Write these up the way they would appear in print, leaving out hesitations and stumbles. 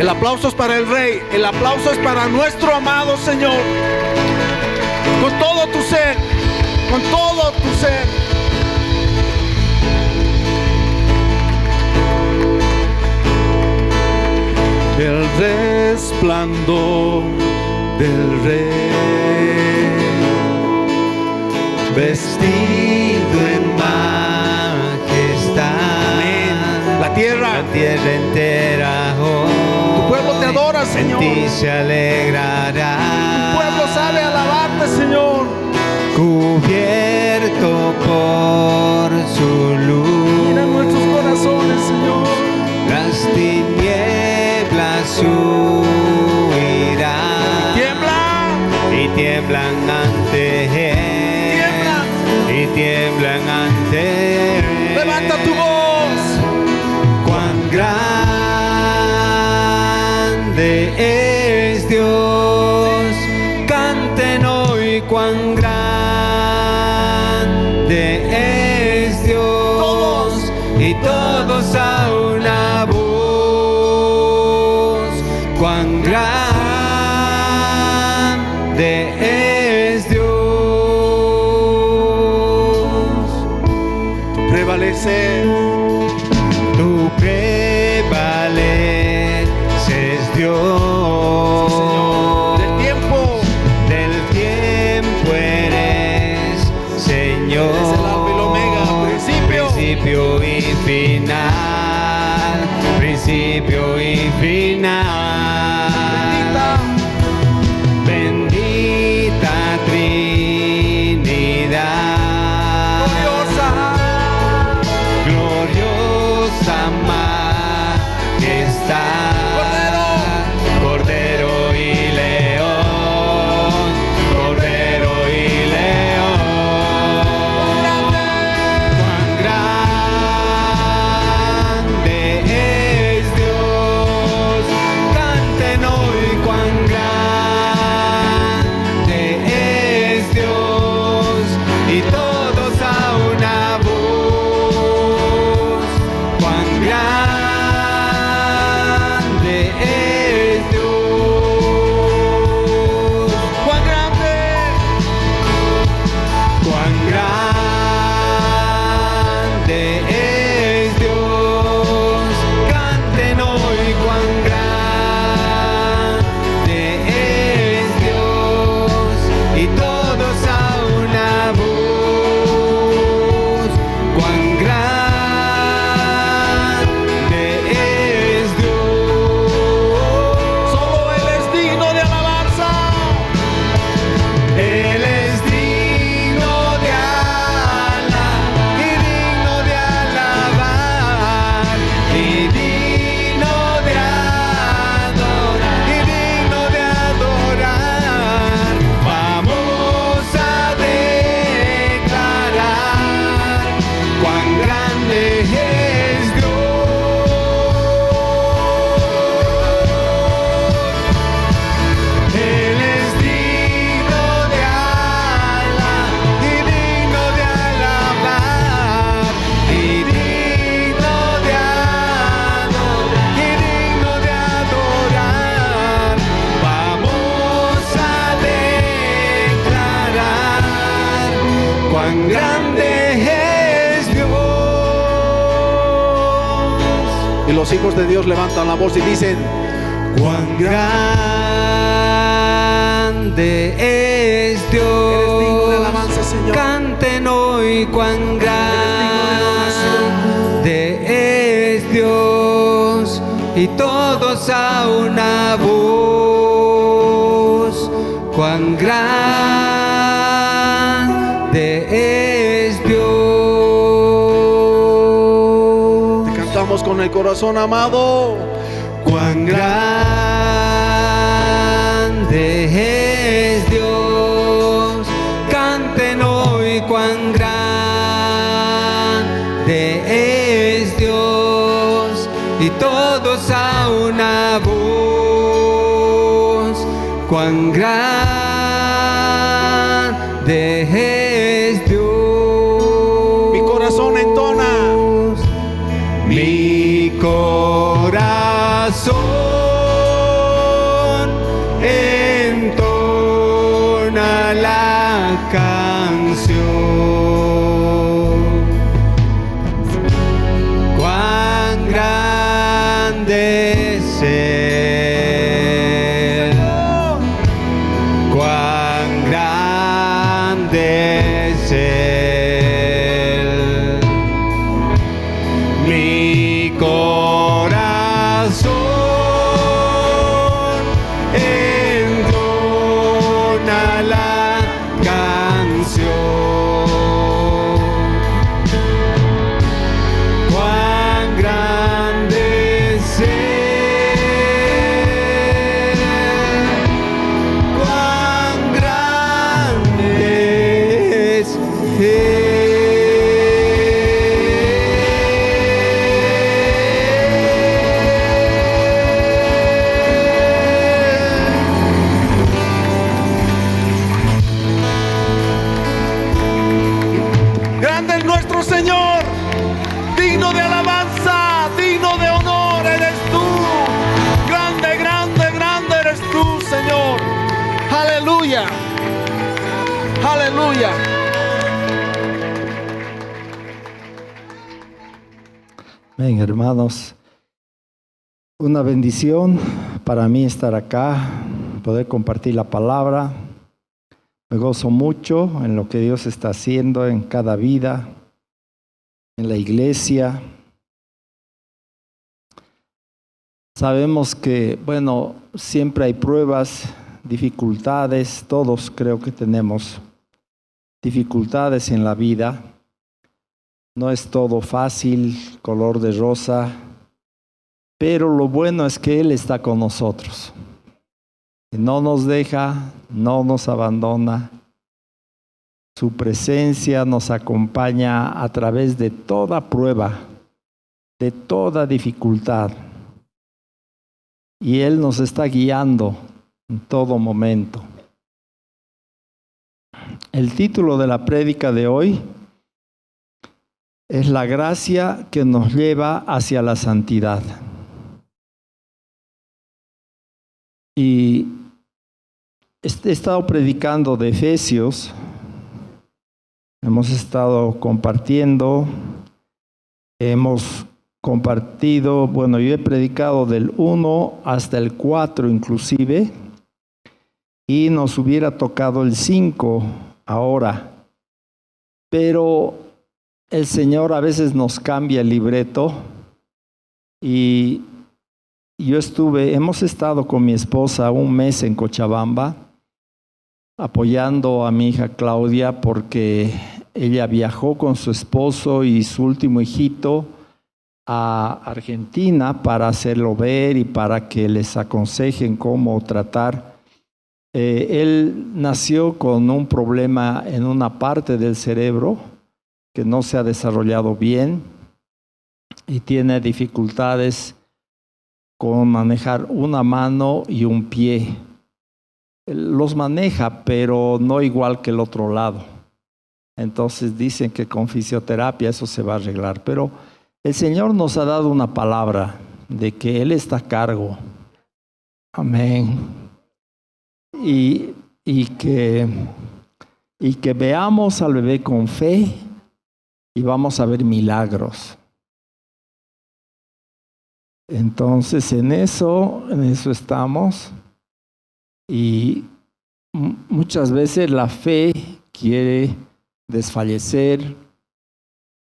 El aplauso es para el Rey. El aplauso es para nuestro amado Señor. Con todo tu ser, con todo tu ser. El resplandor del Rey, vestido en majestad. Amén. La tierra entera, tu pueblo te adora, Señor. En ti se alegrará. Tu pueblo sabe alabarte, Señor. Cubierto por su luz. Mira nuestros corazones, Señor. Las tinieblas huirán. Y tiemblan ante Él. Y tiemblan ante Él. Levanta tu voz. Cuán grande es Dios. Canten hoy cuán grande es Dios. Y todos a una voz. Cuán grande es Dios. Tú prevaleces. Tú prevaleces, Dios. Sí, Señor. Del tiempo eres, Señor. Eres el Alfa y el Omega, principio y final. Principio y final. Bendita Trinidad. Gloriosa majestad. Cordero y león. Cordero y león. Cuán grande es Dios. Canten hoy cuán grande es Dios. Y todos a una voz. Cuán grande es Dios. Cuán grande. Cuán grande es Dios. Canten hoy cuán grande es Dios. Y todos a una voz. Cuán grande es Dios. Solo Él es digno de alabanza. Él es digno de alabar y digno de adorar. Vamos a declarar cuán grande es Dios. Él es digno de alabar y digno de alabar y digno de adorar. Vamos a declarar cuán grande es Dios. Y los hijos de Dios levantan la voz y dicen: Cuán grande es Dios. Eres digno de alabanza, Señor. Canten hoy cuán grande es Dios. Y todos a una voz. Cuán grande es Dios. Te cantamos con el corazón, amado. Cuán grande es Dios. Canten hoy cuán grande es Dios. Y todos a una voz. Cuán grande es Dios. Mi corazón entona. Mi corazón alcanció. Cuán grande es Él, cuán grande es Él. Mi corazón entona la canción. Cuán grande es Él, cuán grande es Grande es nuestro Señor, digno de alabanza, digno de honor eres tú. Grande, grande, grande eres tú, Señor. Aleluya. Aleluya. Bien, hermanos, una bendición para mí estar acá, poder compartir la palabra. Me gozo mucho en lo que Dios está haciendo en cada vida, en la iglesia. Sabemos que, bueno, siempre hay pruebas, dificultades, todos creo que tenemos dificultades en la vida. No es todo fácil, color de rosa, pero lo bueno es que Él está con nosotros. No nos deja, no nos abandona. Su presencia nos acompaña a través de toda prueba, de toda dificultad. Y Él nos está guiando en todo momento. El título de la prédica de hoy es La gracia que nos lleva hacia la santidad. Y he estado predicando de Efesios, hemos estado compartiendo, hemos compartido, bueno, yo he predicado del 1 hasta el 4 inclusive, y nos hubiera tocado el 5 ahora, pero el Señor a veces nos cambia el libreto y hemos estado con mi esposa un mes en Cochabamba, apoyando a mi hija Claudia porque ella viajó con su esposo y su último hijito a Argentina para hacerlo ver y para que les aconsejen cómo tratar. Él nació con un problema en una parte del cerebro que no se ha desarrollado bien y tiene dificultades con manejar una mano y un pie. Los maneja, pero no igual que el otro lado. Entonces dicen que con fisioterapia eso se va a arreglar. Pero el Señor nos ha dado una palabra de que Él está a cargo. Amén. Y que veamos al bebé con fe y vamos a ver milagros. Entonces en eso estamos. Y muchas veces la fe quiere desfallecer,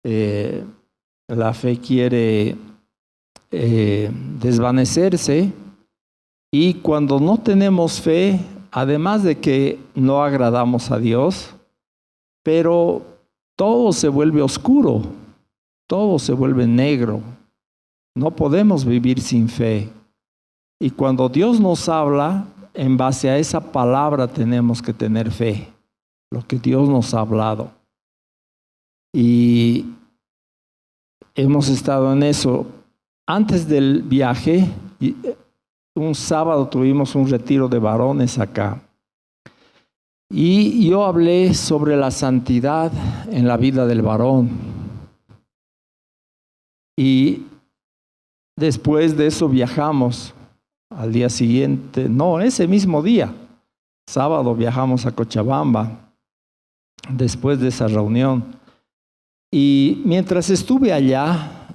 la fe quiere desvanecerse, y cuando no tenemos fe, además de que no agradamos a Dios, pero todo se vuelve oscuro, todo se vuelve negro. No podemos vivir sin fe. Y cuando Dios nos habla, en base a esa palabra tenemos que tener fe, lo que Dios nos ha hablado. Y hemos estado en eso. Antes del viaje, un sábado tuvimos un retiro de varones acá. Y yo hablé sobre la santidad en la vida del varón. Y después de eso viajamos. Al día siguiente, no, ese mismo día, sábado, viajamos a Cochabamba después de esa reunión. Y mientras estuve allá,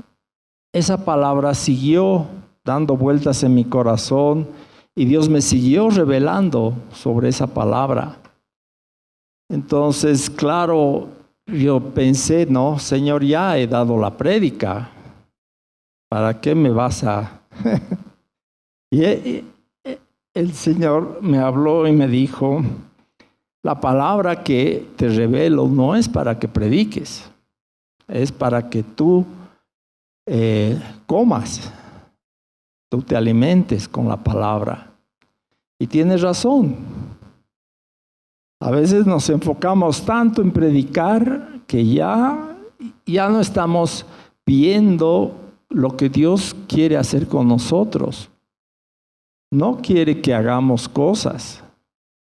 esa palabra siguió dando vueltas en mi corazón y Dios me siguió revelando sobre esa palabra. Entonces, claro, yo pensé, no, Señor, ya he dado la prédica. ¿Para qué me vas a...? Y el Señor me habló y me dijo, la palabra que te revelo no es para que prediques, es para que tú comas, tú te alimentes con la palabra. Y tienes razón. A veces nos enfocamos tanto en predicar que ya no estamos viendo lo que Dios quiere hacer con nosotros. No quiere que hagamos cosas.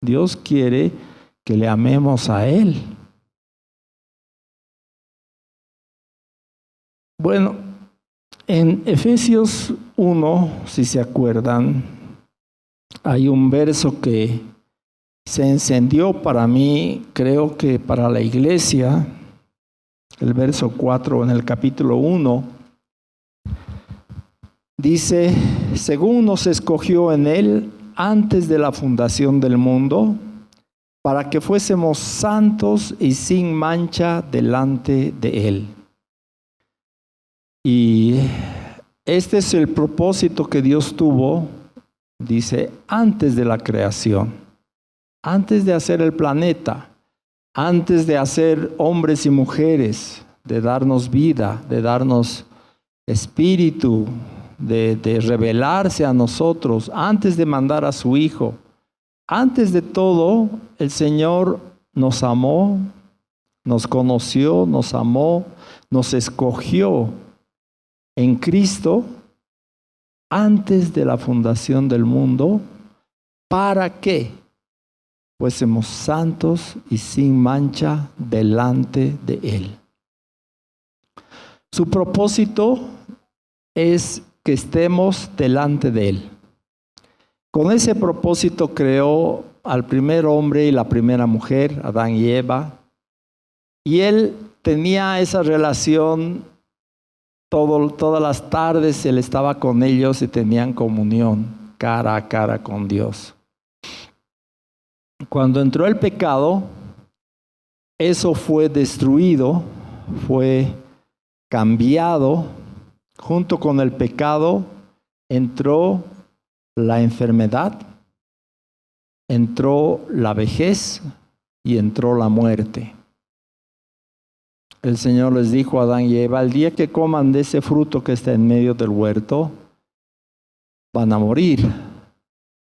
Dios quiere que le amemos a Él. Bueno, en Efesios 1, si se acuerdan, hay un verso que se encendió para mí, creo que para la iglesia, el verso 4 en el capítulo 1, dice, según nos escogió en Él antes de la fundación del mundo, para que fuésemos santos y sin mancha delante de Él. Y este es el propósito que Dios tuvo, dice, antes de la creación, antes de hacer el planeta, antes de hacer hombres y mujeres, de darnos vida, de darnos espíritu, de revelarse a nosotros, antes de mandar a su Hijo. Antes de todo, el Señor nos amó, nos conoció, nos amó, nos escogió en Cristo antes de la fundación del mundo. ¿Para qué? Fuésemos santos y sin mancha delante de Él. Su propósito es que estemos delante de Él. Con ese propósito creó al primer hombre y la primera mujer, Adán y Eva, y Él tenía esa relación todas las tardes. Él estaba con ellos y tenían comunión cara a cara con Dios. Cuando entró el pecado, eso fue destruido, fue cambiado. Junto con el pecado entró la enfermedad, entró la vejez y entró la muerte. El Señor les dijo a Adán y Eva, el día que coman de ese fruto que está en medio del huerto, van a morir.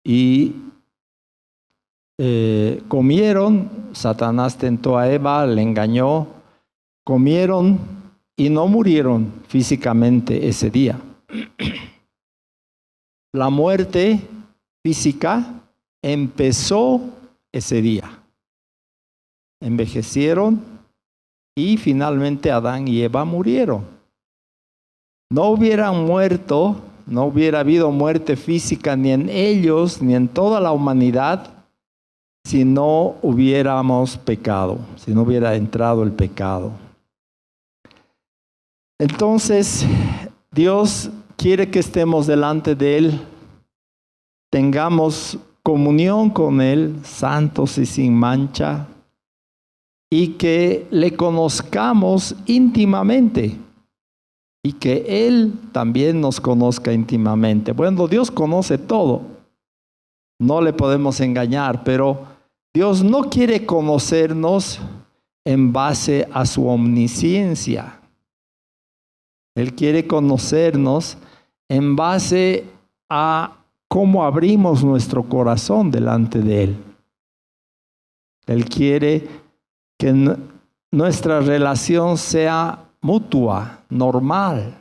Y comieron, Satanás tentó a Eva, le engañó, comieron y no murieron físicamente ese día. La muerte física empezó ese día. Envejecieron y finalmente Adán y Eva murieron. No hubieran muerto, no hubiera habido muerte física ni en ellos ni en toda la humanidad si no hubiéramos pecado, si no hubiera entrado el pecado. Entonces, Dios quiere que estemos delante de Él, tengamos comunión con Él, santos y sin mancha, y que le conozcamos íntimamente, y que Él también nos conozca íntimamente. Bueno, Dios conoce todo, no le podemos engañar, pero Dios no quiere conocernos en base a su omnisciencia. Él quiere conocernos en base a cómo abrimos nuestro corazón delante de Él. Él quiere que nuestra relación sea mutua, normal.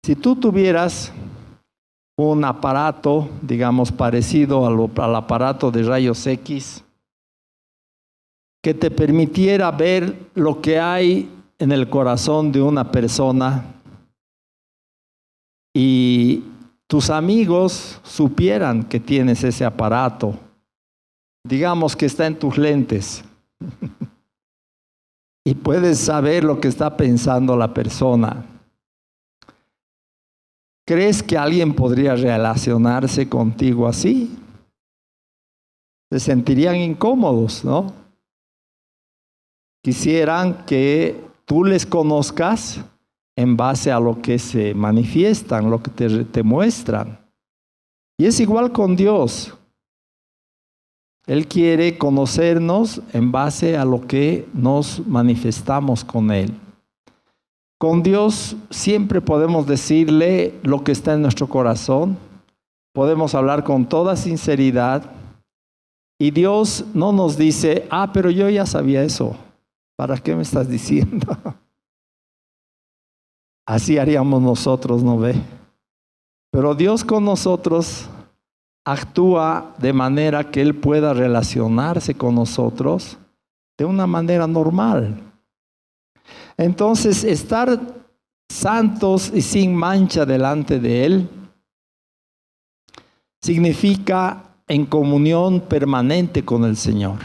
Si tú tuvieras un aparato, digamos, parecido al aparato de rayos X, que te permitiera ver lo que hay en el corazón de una persona y tus amigos supieran que tienes ese aparato digamos que está en tus lentes y puedes saber lo que está pensando la persona. ¿Crees que alguien podría relacionarse contigo así? Se sentirían incómodos, ¿no? Quisieran que tú les conozcas en base a lo que se manifiestan, lo que te muestran. Y es igual con Dios. Él quiere conocernos en base a lo que nos manifestamos con Él. Con Dios siempre podemos decirle lo que está en nuestro corazón. Podemos hablar con toda sinceridad. Y Dios no nos dice, pero yo ya sabía eso. ¿Para qué me estás diciendo? Así haríamos nosotros, ¿no ve? Pero Dios con nosotros actúa de manera que Él pueda relacionarse con nosotros de una manera normal. Entonces, estar santos y sin mancha delante de Él significa en comunión permanente con el Señor.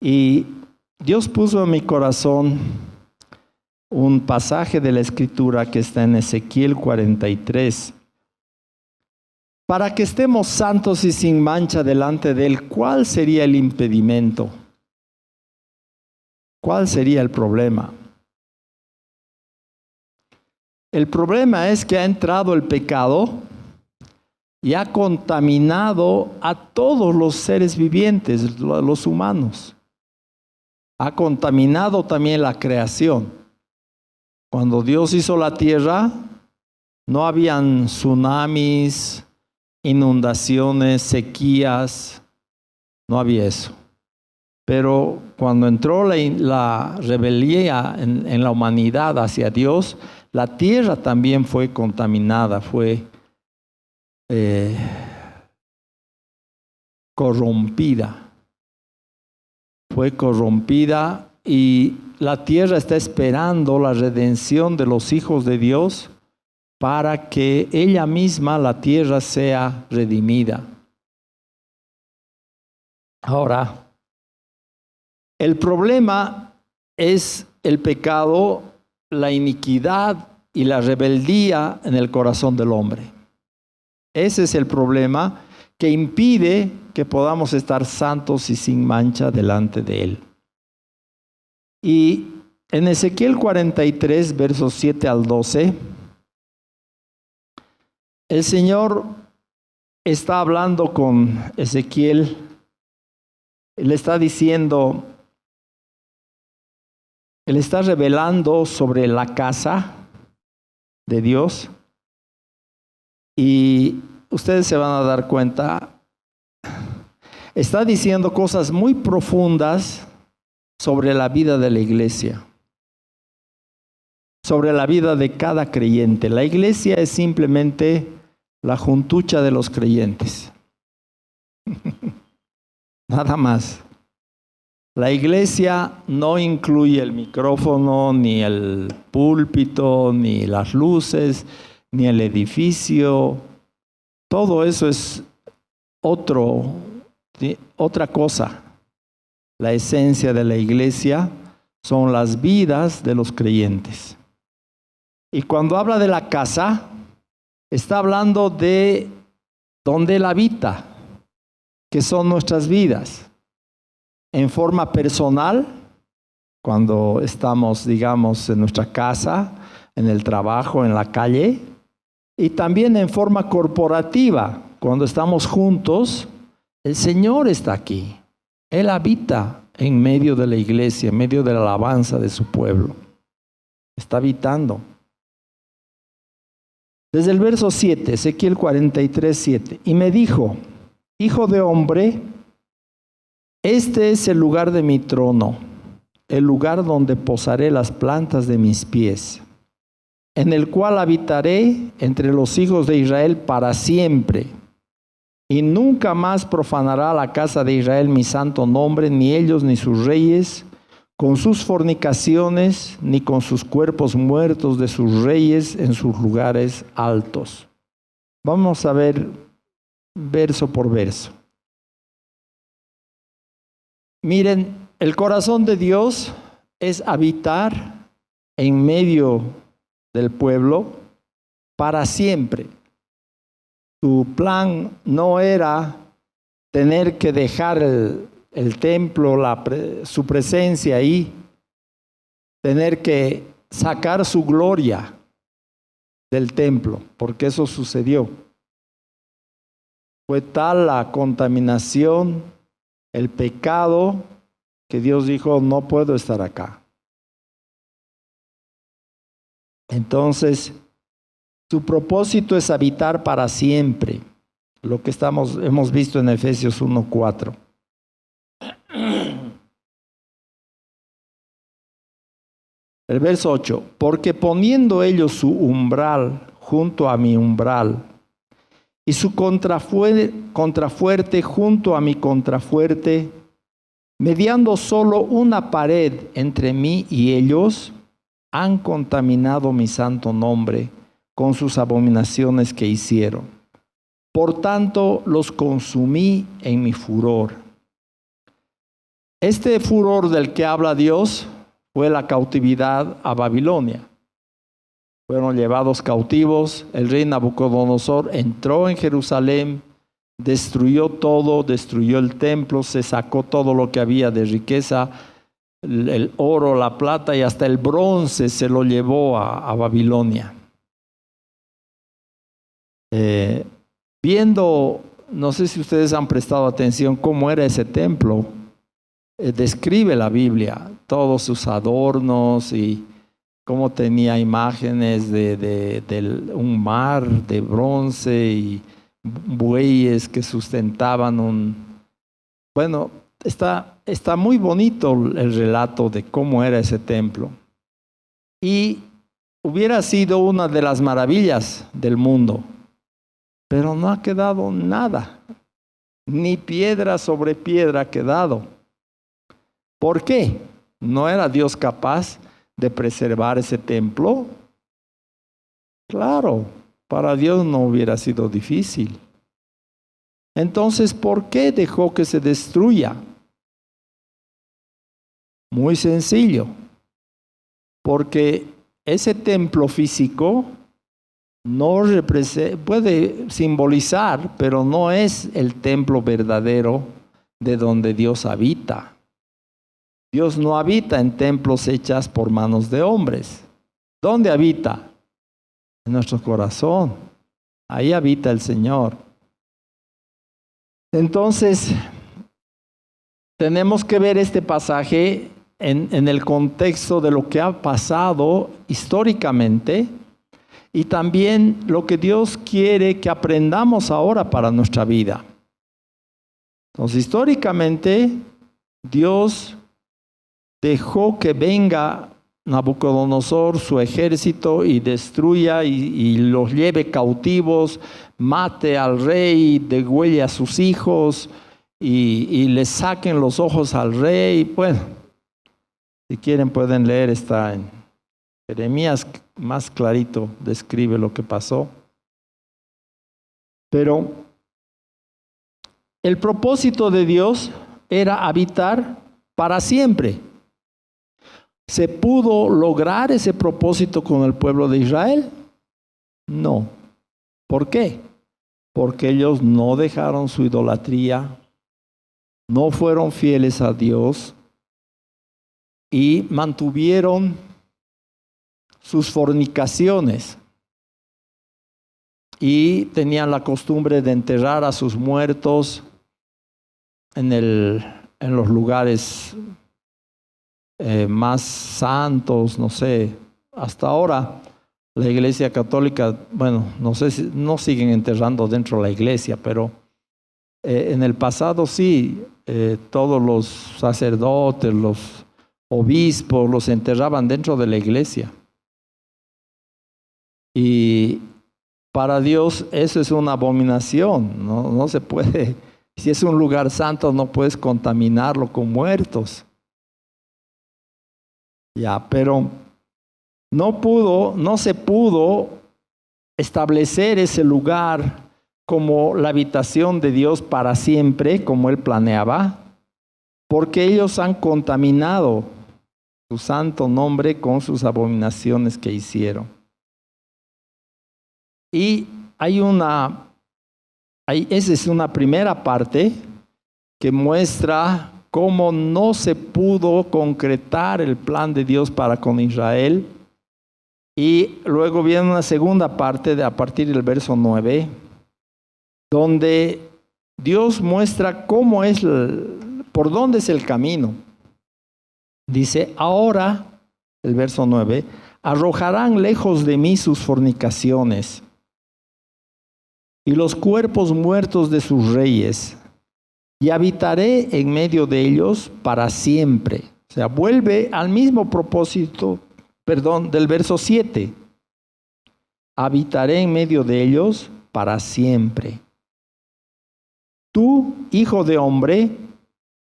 Y Dios puso en mi corazón un pasaje de la Escritura que está en Ezequiel 43. Para que estemos santos y sin mancha delante de Él, ¿cuál sería el impedimento? ¿Cuál sería el problema? El problema es que ha entrado el pecado y ha contaminado a todos los seres vivientes, los humanos. Ha contaminado también la creación. Cuando Dios hizo la tierra, no habían tsunamis, inundaciones, sequías, no había eso. Pero cuando entró la rebeldía en la humanidad hacia Dios, la tierra también fue contaminada, fue corrompida. Fue corrompida y la tierra está esperando la redención de los hijos de Dios para que ella misma, la tierra, sea redimida. Ahora, el problema es el pecado, la iniquidad y la rebeldía en el corazón del hombre. Ese es el problema que impide que podamos estar santos y sin mancha delante de Él. Y en Ezequiel 43, versos 7 al 12, el Señor está hablando con Ezequiel, le está diciendo, Él está revelando sobre la casa de Dios y ustedes se van a dar cuenta, está diciendo cosas muy profundas sobre la vida de la iglesia, sobre la vida de cada creyente. La iglesia es simplemente la juntucha de los creyentes. Nada más. La iglesia no incluye el micrófono, ni el púlpito, ni las luces, ni el edificio. Todo eso es otra cosa. La esencia de la iglesia son las vidas de los creyentes. Y cuando habla de la casa, está hablando de donde Él habita, que son nuestras vidas. En forma personal, cuando estamos, digamos, en nuestra casa, en el trabajo, en la calle, y también en forma corporativa, cuando estamos juntos, el Señor está aquí. Él habita en medio de la iglesia, en medio de la alabanza de su pueblo. Está habitando. Desde el verso 7, Ezequiel 43, 7. Y me dijo, hijo de hombre, este es el lugar de mi trono, el lugar donde posaré las plantas de mis pies, en el cual habitaré entre los hijos de Israel para siempre. Y nunca más profanará la casa de Israel mi santo nombre, ni ellos ni sus reyes, con sus fornicaciones, ni con sus cuerpos muertos de sus reyes en sus lugares altos. Vamos a ver verso por verso. Miren, el corazón de Dios es habitar en medio del pueblo para siempre. Su plan no era tener que dejar el templo, su presencia ahí, tener que sacar su gloria del templo, porque eso sucedió. Fue tal la contaminación, el pecado, que Dios dijo, no puedo estar acá. Entonces, su propósito es habitar para siempre, lo que hemos visto en Efesios 1:4. El verso 8, porque poniendo ellos su umbral junto a mi umbral, y su contrafuerte junto a mi contrafuerte, mediando solo una pared entre mí y ellos, han contaminado mi santo nombre con sus abominaciones que hicieron. Por tanto, los consumí en mi furor. Este furor del que habla Dios fue la cautividad a Babilonia. Fueron llevados cautivos. El rey Nabucodonosor entró en Jerusalén, destruyó todo, destruyó el templo, se sacó todo lo que había de riqueza, el oro, la plata y hasta el bronce se lo llevó a Babilonia. Viendo, no sé si ustedes han prestado atención cómo era ese templo, describe la Biblia todos sus adornos y cómo tenía imágenes de un mar de bronce y bueyes que sustentaban Bueno, está muy bonito el relato de cómo era ese templo. Y hubiera sido una de las maravillas del mundo, pero no ha quedado nada, ni piedra sobre piedra ha quedado. ¿Por qué? ¿No era Dios capaz de preservar ese templo? Claro, para Dios no hubiera sido difícil. Entonces, ¿por qué dejó que se destruya? Muy sencillo, porque ese templo físico no puede simbolizar, pero no es el templo verdadero de donde Dios habita. Dios no habita en templos hechos por manos de hombres. ¿Dónde habita? En nuestro corazón. Ahí habita el Señor. Entonces, tenemos que ver este pasaje en el contexto de lo que ha pasado históricamente y también lo que Dios quiere que aprendamos ahora para nuestra vida. Entonces, históricamente, Dios dejó que venga Nabucodonosor, su ejército, y destruya y los lleve cautivos, mate al rey, degüelle a sus hijos y le saquen los ojos al rey. Bueno, si quieren pueden leer, está en Jeremías, más clarito describe lo que pasó. Pero el propósito de Dios era habitar para siempre. ¿Se pudo lograr ese propósito con el pueblo de Israel? No. ¿Por qué? Porque ellos no dejaron su idolatría, no fueron fieles a Dios y mantuvieron sus fornicaciones y tenían la costumbre de enterrar a sus muertos en los lugares más santos, no sé. Hasta ahora la Iglesia Católica, bueno, no sé si no siguen enterrando dentro de la iglesia, pero en el pasado sí, todos los sacerdotes, los obispos los enterraban dentro de la iglesia. Y para Dios eso es una abominación, no se puede. Si es un lugar santo no puedes contaminarlo con muertos. Ya, pero no se pudo establecer ese lugar como la habitación de Dios para siempre, como Él planeaba, porque ellos han contaminado su santo nombre con sus abominaciones que hicieron. Y esa es una primera parte que muestra cómo no se pudo concretar el plan de Dios para con Israel. Y luego viene una segunda parte a partir del verso 9, donde Dios muestra cómo es, por dónde es el camino. Dice, ahora, el verso 9, arrojarán lejos de mí sus fornicaciones y los cuerpos muertos de sus reyes, y habitaré en medio de ellos para siempre. O sea, vuelve al mismo propósito, del verso 7. Habitaré en medio de ellos para siempre. Tú, hijo de hombre,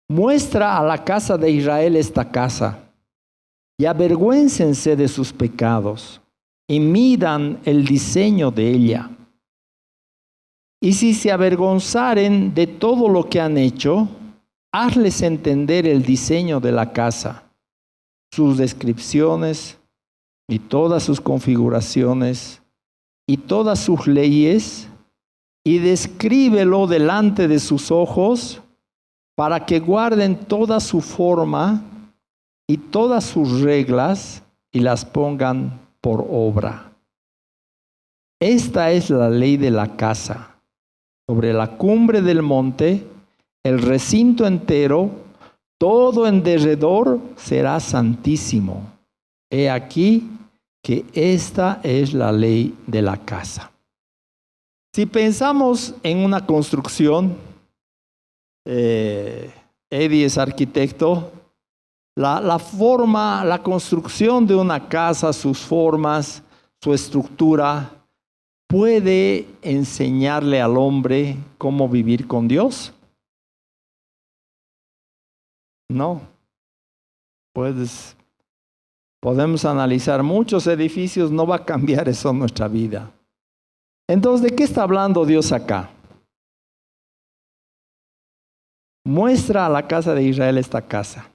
muestra a la casa de Israel esta casa, y avergüéncense de sus pecados, y midan el diseño de ella. Y si se avergonzaren de todo lo que han hecho, hazles entender el diseño de la casa, sus descripciones y todas sus configuraciones y todas sus leyes, y descríbelo delante de sus ojos para que guarden toda su forma y todas sus reglas y las pongan por obra. Esta es la ley de la casa. Sobre la cumbre del monte, el recinto entero, todo en derredor será santísimo. He aquí que esta es la ley de la casa. Si pensamos en una construcción, Eddie es arquitecto, la construcción de una casa, sus formas, su estructura, ¿puede enseñarle al hombre cómo vivir con Dios? No. Podemos analizar muchos edificios, no va a cambiar eso en nuestra vida. Entonces, ¿de qué está hablando Dios acá? Muestra a la casa de Israel esta casa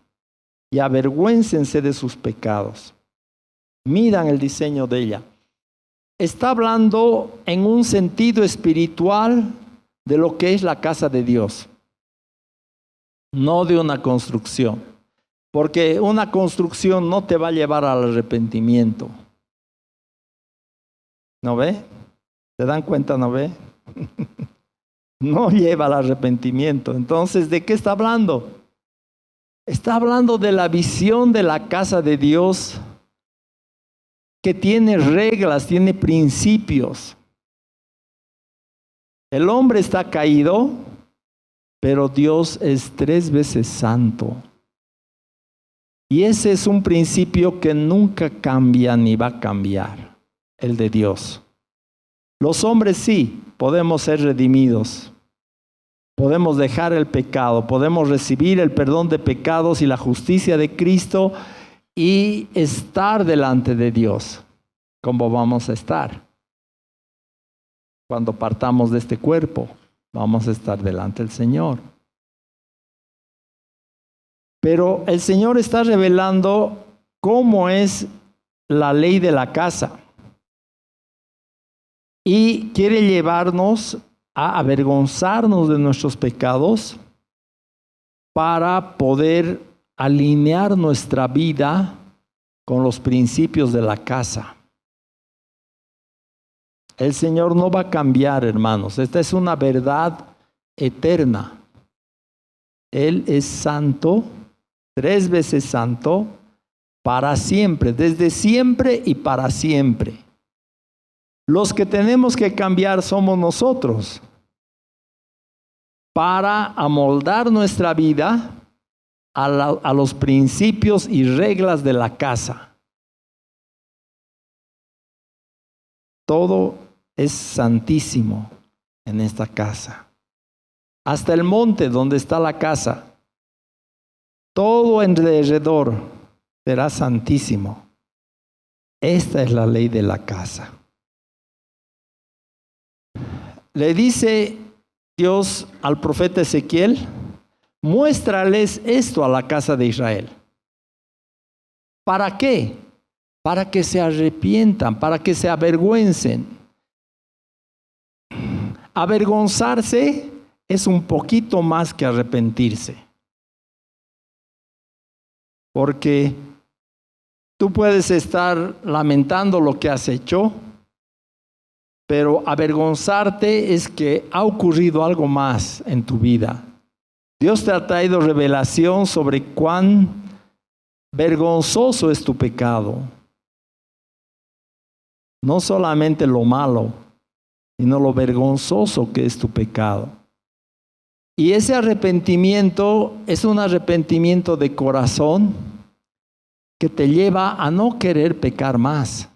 y avergüéncense de sus pecados. Midan el diseño de ella. Está hablando en un sentido espiritual de lo que es la casa de Dios, no de una construcción, porque una construcción no te va a llevar al arrepentimiento. ¿No ve? ¿Se dan cuenta? ¿No ve? No lleva al arrepentimiento. Entonces, ¿de qué está hablando? Está hablando de la visión de la casa de Dios, que tiene reglas, tiene principios. El hombre está caído, pero Dios es 3 veces santo. Y ese es un principio que nunca cambia ni va a cambiar, el de Dios. Los hombres sí, podemos ser redimidos. Podemos dejar el pecado, podemos recibir el perdón de pecados y la justicia de Cristo y estar delante de Dios. ¿Cómo vamos a estar? Cuando partamos de este cuerpo, vamos a estar delante del Señor. Pero el Señor está revelando cómo es la ley de la casa. Y quiere llevarnos a avergonzarnos de nuestros pecados para poder alinear nuestra vida con los principios de la casa. El Señor no va a cambiar, hermanos. Esta es una verdad eterna. Él es santo, 3 veces santo, para siempre, desde siempre y para siempre. Los que tenemos que cambiar somos nosotros para amoldar nuestra vida a los principios y reglas de la casa. Todo es santísimo en esta casa. Hasta el monte donde está la casa, todo alrededor será santísimo. Esta es la ley de la casa. Le dice Dios al profeta Ezequiel, muéstrales esto a la casa de Israel. ¿Para qué? Para que se arrepientan, para que se avergüencen. Avergonzarse es un poquito más que arrepentirse. Porque tú puedes estar lamentando lo que has hecho, pero avergonzarte es que ha ocurrido algo más en tu vida. Dios te ha traído revelación sobre cuán vergonzoso es tu pecado. No solamente lo malo, sino lo vergonzoso que es tu pecado. Y ese arrepentimiento es un arrepentimiento de corazón que te lleva a no querer pecar más,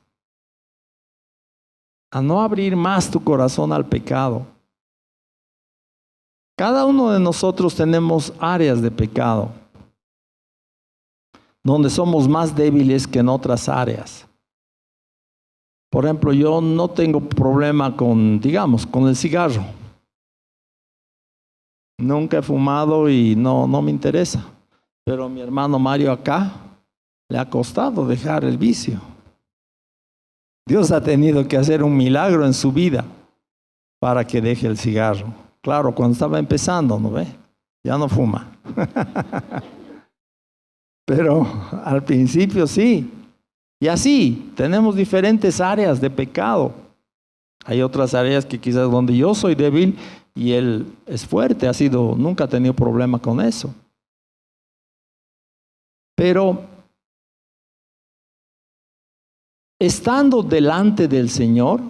a no abrir más tu corazón al pecado. Cada uno de nosotros tenemos áreas de pecado, donde somos más débiles que en otras áreas. Por ejemplo, yo no tengo problema con el cigarro. Nunca he fumado y no me interesa. Pero mi hermano Mario acá le ha costado dejar el vicio. Dios ha tenido que hacer un milagro en su vida para que deje el cigarro. Claro, cuando estaba empezando, ¿no ve? Ya no fuma. Pero al principio sí. Y así, tenemos diferentes áreas de pecado. Hay otras áreas que quizás donde yo soy débil y él es fuerte, nunca ha tenido problema con eso. Pero estando delante del Señor,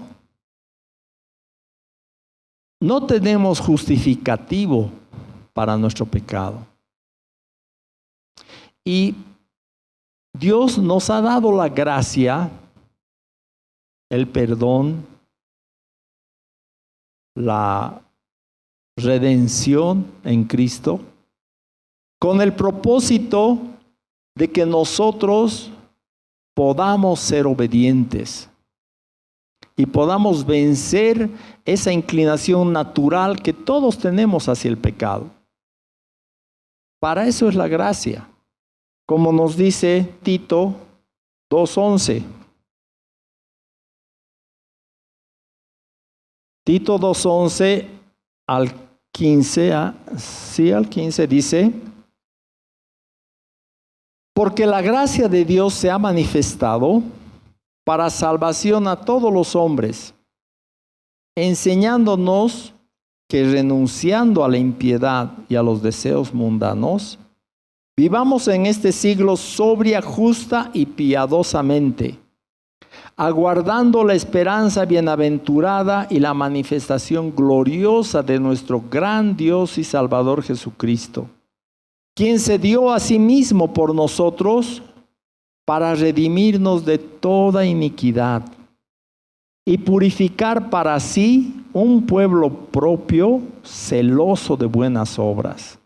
no tenemos justificativo para nuestro pecado. Y Dios nos ha dado la gracia, el perdón, la redención en Cristo, con el propósito de que nosotros podamos ser obedientes y podamos vencer esa inclinación natural que todos tenemos hacia el pecado. Para eso es la gracia. Como nos dice Tito 2:11. Tito 2:11 al 15, al 15 dice: porque la gracia de Dios se ha manifestado para salvación a todos los hombres, enseñándonos que renunciando a la impiedad y a los deseos mundanos, vivamos en este siglo sobria, justa y piadosamente, aguardando la esperanza bienaventurada y la manifestación gloriosa de nuestro gran Dios y Salvador Jesucristo, quien se dio a sí mismo por nosotros para redimirnos de toda iniquidad y purificar para sí un pueblo propio, celoso de buenas obras.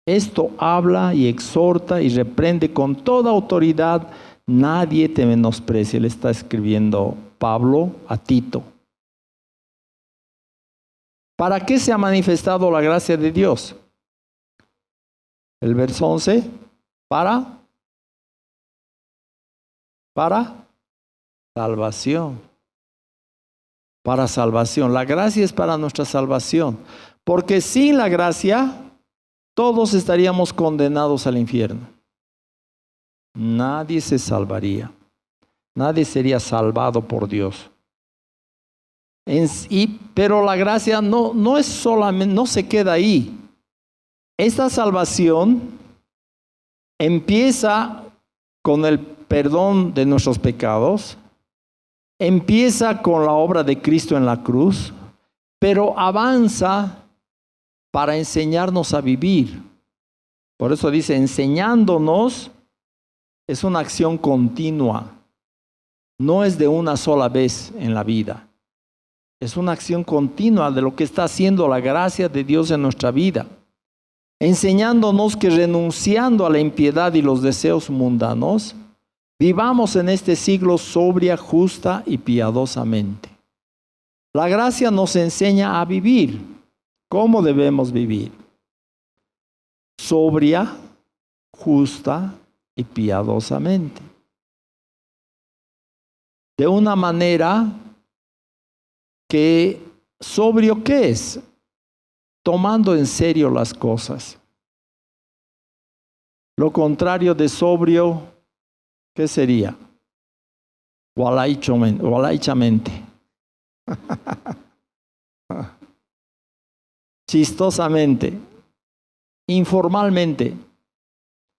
Esto habla y exhorta y reprende con toda autoridad. Nadie te menosprecie. Le está escribiendo Pablo a Tito. ¿Para qué se ha manifestado la gracia de Dios? El verso 11. Para salvación. Para salvación. La gracia es para nuestra salvación. Porque sin la gracia, todos estaríamos condenados al infierno. Nadie se salvaría. Nadie sería salvado por Dios. Pero la gracia no es solamente, no se queda ahí. Esta salvación empieza con el perdón de nuestros pecados, empieza con la obra de Cristo en la cruz, pero avanza para enseñarnos a vivir. Por eso dice, enseñándonos, es una acción continua. No es de una sola vez en la vida. Es una acción continua de lo que está haciendo la gracia de Dios en nuestra vida. Enseñándonos que renunciando a la impiedad y los deseos mundanos, vivamos en este siglo sobria, justa y piadosamente. La gracia nos enseña a vivir. ¿Cómo debemos vivir? sobria, justa y piadosamente. De una manera que sobrio, ¿qué es? Tomando en serio las cosas. Lo contrario de sobrio, ¿qué sería? Gualaichamente. Chistosamente, informalmente,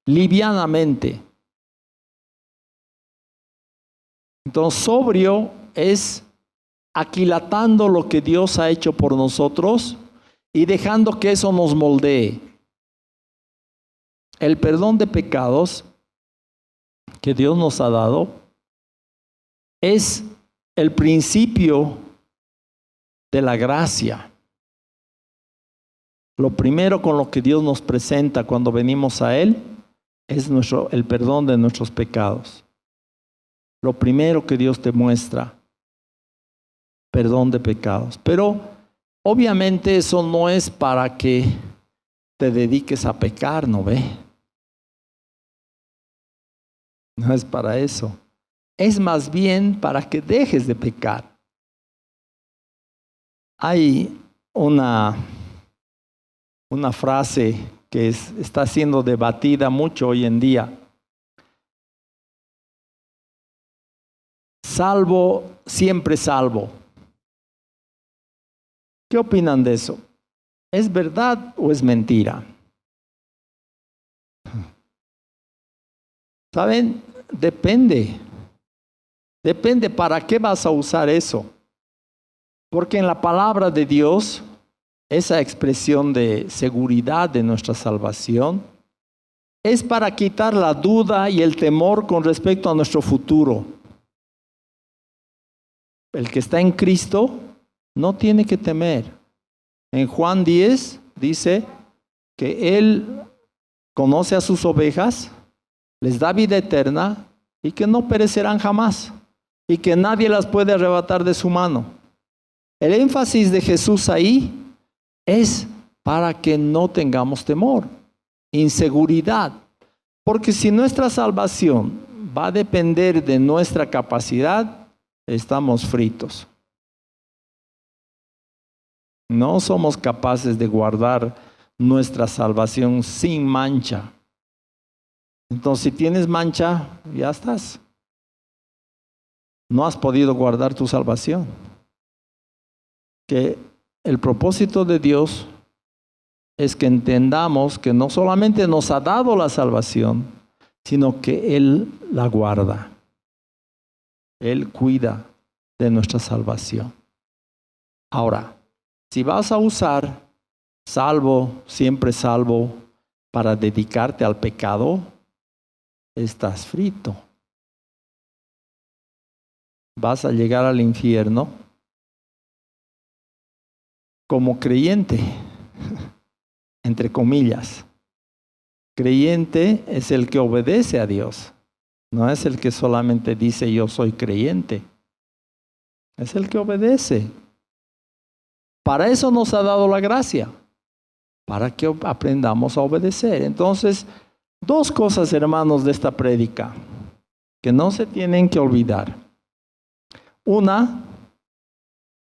livianamente. Entonces, sobrio es aquilatando lo que Dios ha hecho por nosotros y dejando que eso nos moldee. El perdón de pecados que Dios nos ha dado es el principio de la gracia. Lo primero con lo que Dios nos presenta cuando venimos a Él es el perdón de nuestros pecados. Lo primero que Dios te muestra, perdón de pecados. Pero obviamente eso no es para que te dediques a pecar, ¿no ve? No es para eso. Es más bien para que dejes de pecar. Hay una frase que está siendo debatida mucho hoy en día. Salvo, siempre salvo. ¿Qué opinan de eso? ¿Es verdad o es mentira? ¿Saben? Depende. Depende para qué vas a usar eso. Porque en la palabra de Dios, esa expresión de seguridad de nuestra salvación es para quitar la duda y el temor con respecto a nuestro futuro. El que está en Cristo no tiene que temer. En Juan 10 dice que Él conoce a sus ovejas, les da vida eterna y que no perecerán jamás y que nadie las puede arrebatar de su mano. El énfasis de Jesús ahí es para que no tengamos temor, inseguridad, porque si nuestra salvación va a depender de nuestra capacidad, estamos fritos. No somos capaces de guardar nuestra salvación sin mancha. Entonces, si tienes mancha, ya estás. No has podido guardar tu salvación. Que el propósito de Dios es que entendamos que no solamente nos ha dado la salvación, sino que Él la guarda. Él cuida de nuestra salvación. Ahora, si vas a usar salvo, siempre salvo, para dedicarte al pecado, estás frito. Vas a llegar al infierno como creyente, entre comillas. Creyente es el que obedece a Dios. No es el que solamente dice yo soy creyente. Es el que obedece. Para eso nos ha dado la gracia. Para que aprendamos a obedecer. Entonces, dos cosas, hermanos, de esta prédica que no se tienen que olvidar. Una,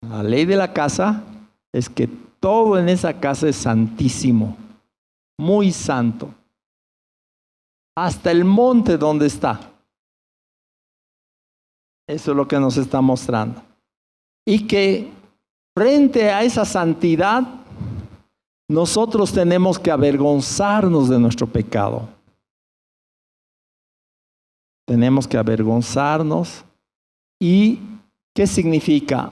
la ley de la casa es que todo en esa casa es santísimo, muy santo. Hasta el monte donde está. Eso es lo que nos está mostrando. Y que frente a esa santidad, nosotros tenemos que avergonzarnos de nuestro pecado. Tenemos que avergonzarnos. ¿Y qué significa?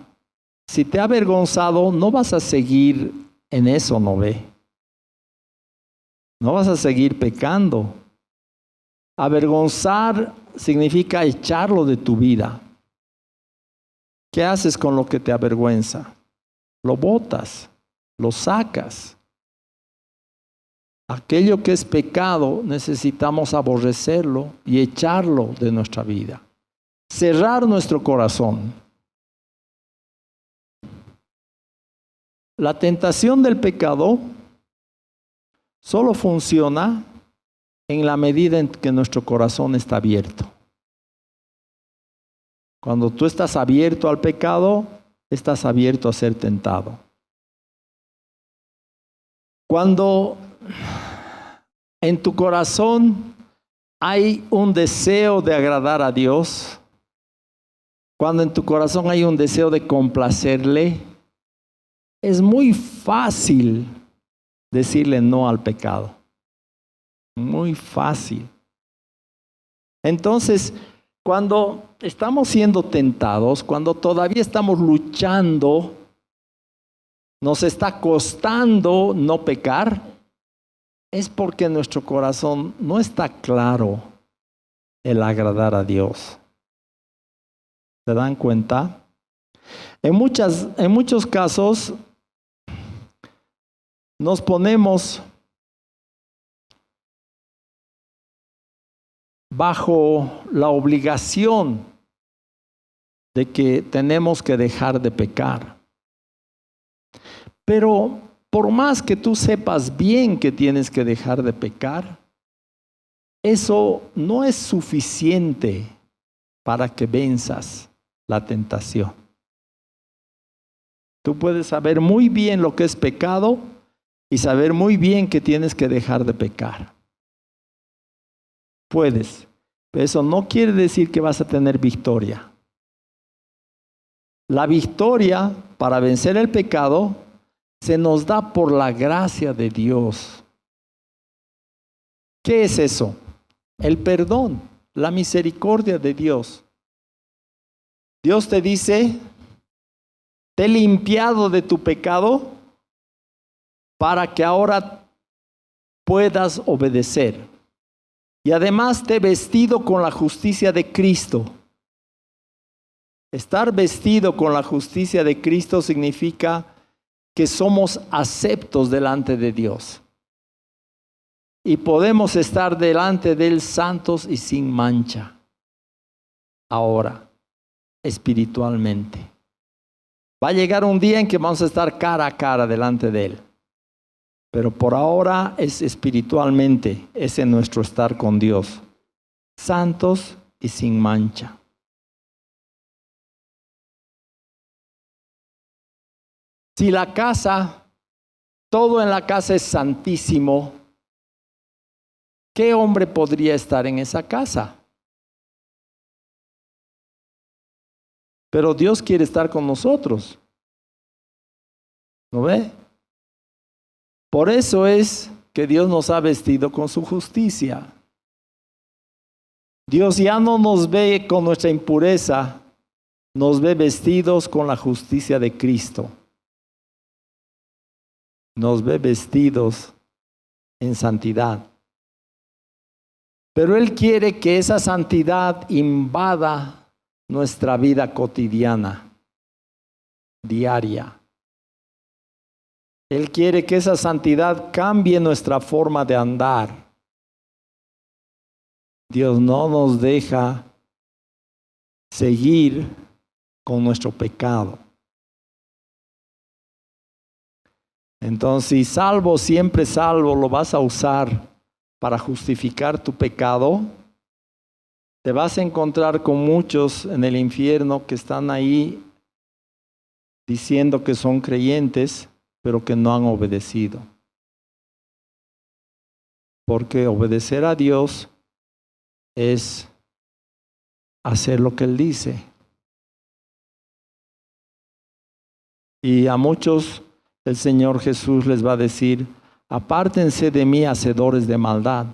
Si te ha avergonzado, no vas a seguir en eso, ¿no ve? No vas a seguir pecando. Avergonzar significa echarlo de tu vida. ¿Qué haces con lo que te avergüenza? Lo botas, lo sacas. Aquello que es pecado necesitamos aborrecerlo y echarlo de nuestra vida. Cerrar nuestro corazón. La tentación del pecado solo funciona en la medida en que nuestro corazón está abierto. Cuando tú estás abierto al pecado, estás abierto a ser tentado. Cuando en tu corazón hay un deseo de agradar a Dios, cuando en tu corazón hay un deseo de complacerle, es muy fácil decirle no al pecado. Muy fácil. Entonces, cuando estamos siendo tentados, cuando todavía estamos luchando, nos está costando no pecar, es porque nuestro corazón no está claro el agradar a Dios. ¿Se dan cuenta? En muchos casos nos ponemos bajo la obligación de que tenemos que dejar de pecar. Pero por más que tú sepas bien que tienes que dejar de pecar, eso no es suficiente para que venzas la tentación. Tú puedes saber muy bien lo que es pecado y saber muy bien que tienes que dejar de pecar. Puedes, pero eso no quiere decir que vas a tener victoria. La victoria para vencer el pecado se nos da por la gracia de Dios. ¿Qué es eso? El perdón, la misericordia de Dios. Dios te dice, te he limpiado de tu pecado para que ahora puedas obedecer. Y además te he vestido con la justicia de Cristo. Estar vestido con la justicia de Cristo significa que somos aceptos delante de Dios. Y podemos estar delante de Él santos y sin mancha. Ahora, espiritualmente. Va a llegar un día en que vamos a estar cara a cara delante de Él. Pero por ahora es espiritualmente, ese nuestro estar con Dios. Santos y sin mancha. Si la casa, todo en la casa es santísimo, ¿qué hombre podría estar en esa casa? Pero Dios quiere estar con nosotros. ¿No ve? Por eso es que Dios nos ha vestido con su justicia. Dios ya no nos ve con nuestra impureza, nos ve vestidos con la justicia de Cristo. Nos ve vestidos en santidad. Pero Él quiere que esa santidad invada nuestra vida cotidiana, diaria. Él quiere que esa santidad cambie nuestra forma de andar. Dios no nos deja seguir con nuestro pecado. Entonces, si salvo, siempre salvo, lo vas a usar para justificar tu pecado, te vas a encontrar con muchos en el infierno que están ahí diciendo que son creyentes, pero que no han obedecido. Porque obedecer a Dios es hacer lo que Él dice. Y a muchos el Señor Jesús les va a decir, apártense de mí, hacedores de maldad.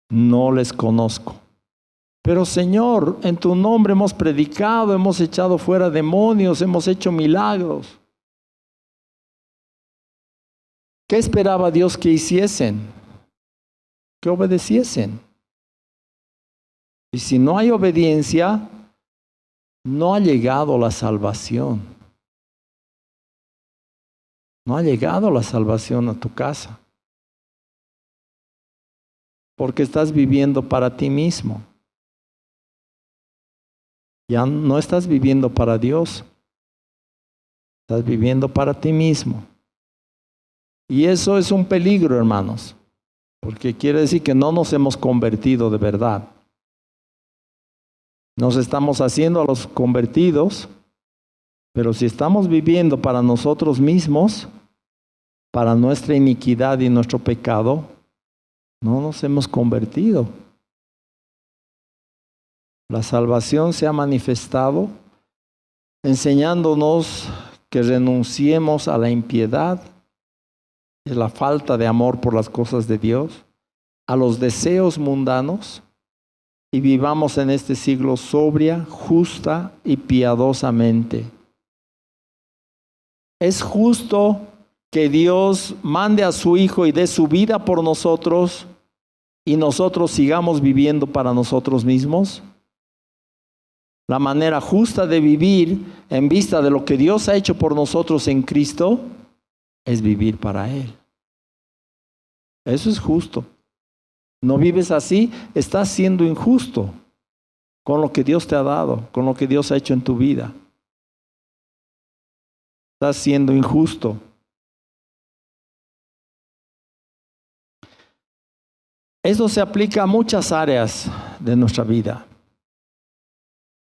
No les conozco. Pero Señor, en tu nombre hemos predicado, hemos echado fuera demonios, hemos hecho milagros. ¿Qué esperaba Dios que hiciesen? Que obedeciesen. Y si no hay obediencia, no ha llegado la salvación. No ha llegado la salvación a tu casa. Porque estás viviendo para ti mismo. Ya no estás viviendo para Dios. Estás viviendo para ti mismo. Y eso es un peligro, hermanos, porque quiere decir que no nos hemos convertido de verdad. Nos estamos haciendo a los convertidos, pero si estamos viviendo para nosotros mismos, para nuestra iniquidad y nuestro pecado, no nos hemos convertido. La salvación se ha manifestado enseñándonos que renunciemos a la impiedad, a la falta de amor por las cosas de Dios, a los deseos mundanos, y vivamos en este siglo sobria, justa y piadosamente. Es justo que Dios mande a su Hijo y dé su vida por nosotros y nosotros sigamos viviendo para nosotros mismos. La manera justa de vivir en vista de lo que Dios ha hecho por nosotros en Cristo es vivir para Él. Eso es justo. No vives así, estás siendo injusto con lo que Dios te ha dado, con lo que Dios ha hecho en tu vida. Estás siendo injusto. Eso se aplica a muchas áreas de nuestra vida.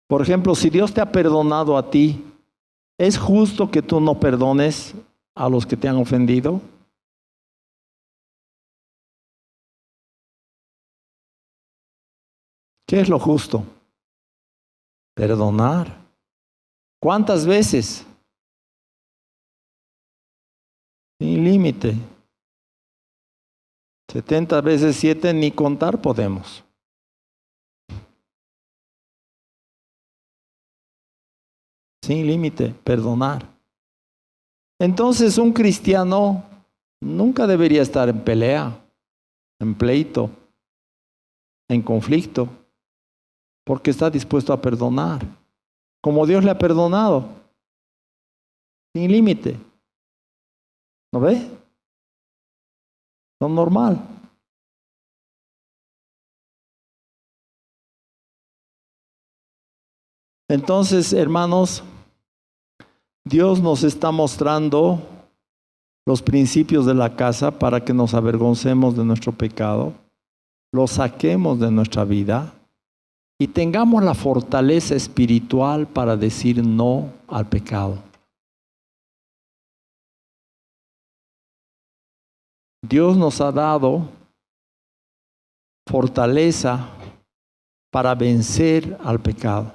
Por ejemplo, si Dios te ha perdonado a ti, ¿es justo que tú no perdones a los que te han ofendido? ¿Qué es lo justo? Perdonar. ¿Cuántas veces? Sin límite. 70 veces 7 ni contar podemos. Sin límite, perdonar. Entonces un cristiano nunca debería estar en pelea, en pleito, en conflicto, porque está dispuesto a perdonar, como Dios le ha perdonado, sin límite. ¿No ve? Lo normal. Entonces, hermanos, Dios nos está mostrando los principios de la casa para que nos avergoncemos de nuestro pecado, lo saquemos de nuestra vida y tengamos la fortaleza espiritual para decir no al pecado. Dios nos ha dado fortaleza para vencer al pecado.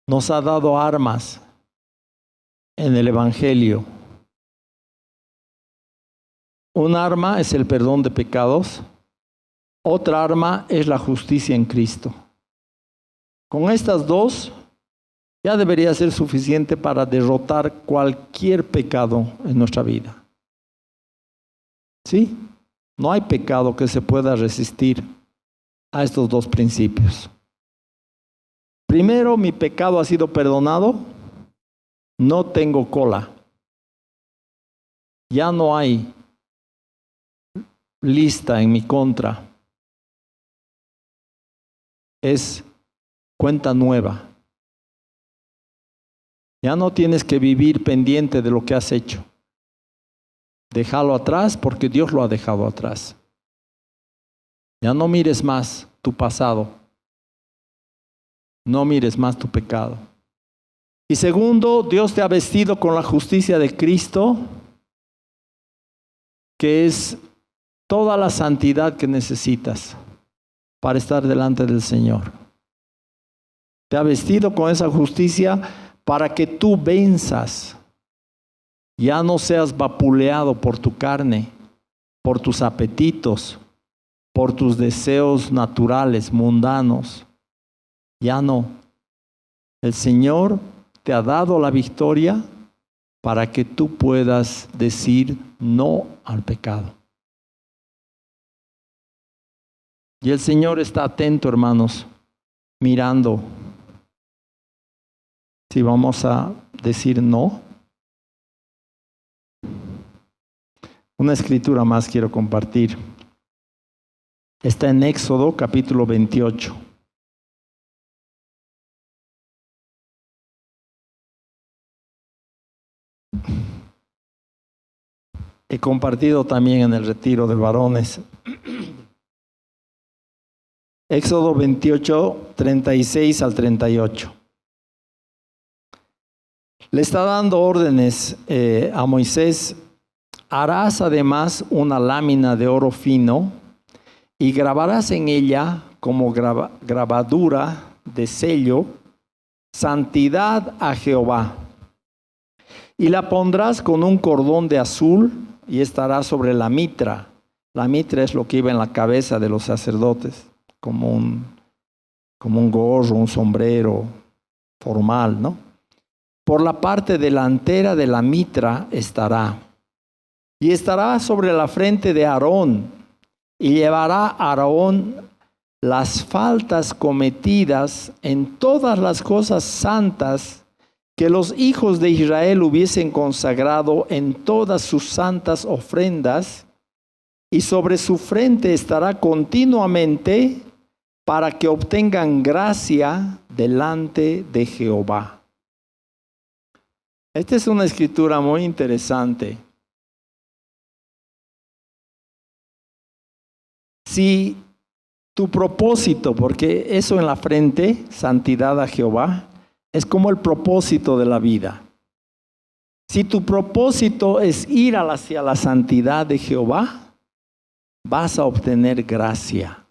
Nos ha dado armas en el Evangelio. Un arma es el perdón de pecados. Otra arma es la justicia en Cristo. Con estas dos ya debería ser suficiente para derrotar cualquier pecado en nuestra vida. ¿Sí? No hay pecado que se pueda resistir a estos dos principios. Primero, mi pecado ha sido perdonado. No tengo cola. Ya no hay lista en mi contra. Es cuenta nueva. Ya no tienes que vivir pendiente de lo que has hecho. Déjalo atrás porque Dios lo ha dejado atrás. Ya no mires más tu pasado. No mires más tu pecado. Y segundo, Dios te ha vestido con la justicia de Cristo, que es toda la santidad que necesitas para estar delante del Señor. Te ha vestido con esa justicia para que tú venzas. Ya no seas vapuleado por tu carne, por tus apetitos, por tus deseos naturales, mundanos. Ya no. El Señor te ha dado la victoria para que tú puedas decir no al pecado. Y el Señor está atento, hermanos, mirando si vamos a decir no. Una escritura más quiero compartir. Está en Éxodo capítulo 28. he compartido también en el retiro de varones. Éxodo 28, 36 al 38. Le está dando órdenes a Moisés. Harás además una lámina de oro fino y grabarás en ella como grabadura de sello, santidad a Jehová. Y la pondrás con un cordón de azul y estará sobre la mitra. La mitra es lo que iba en la cabeza de los sacerdotes, como un gorro, un sombrero formal, ¿no? Por la parte delantera de la mitra estará. Y estará sobre la frente de Aarón. Y llevará Aarón las faltas cometidas en todas las cosas santas que los hijos de Israel hubiesen consagrado en todas sus santas ofrendas, y sobre su frente estará continuamente para que obtengan gracia delante de Jehová. Esta es una escritura muy interesante. Si tu propósito, porque eso en la frente, santidad a Jehová, es como el propósito de la vida. Si tu propósito es ir hacia la santidad de Jehová, vas a obtener gracia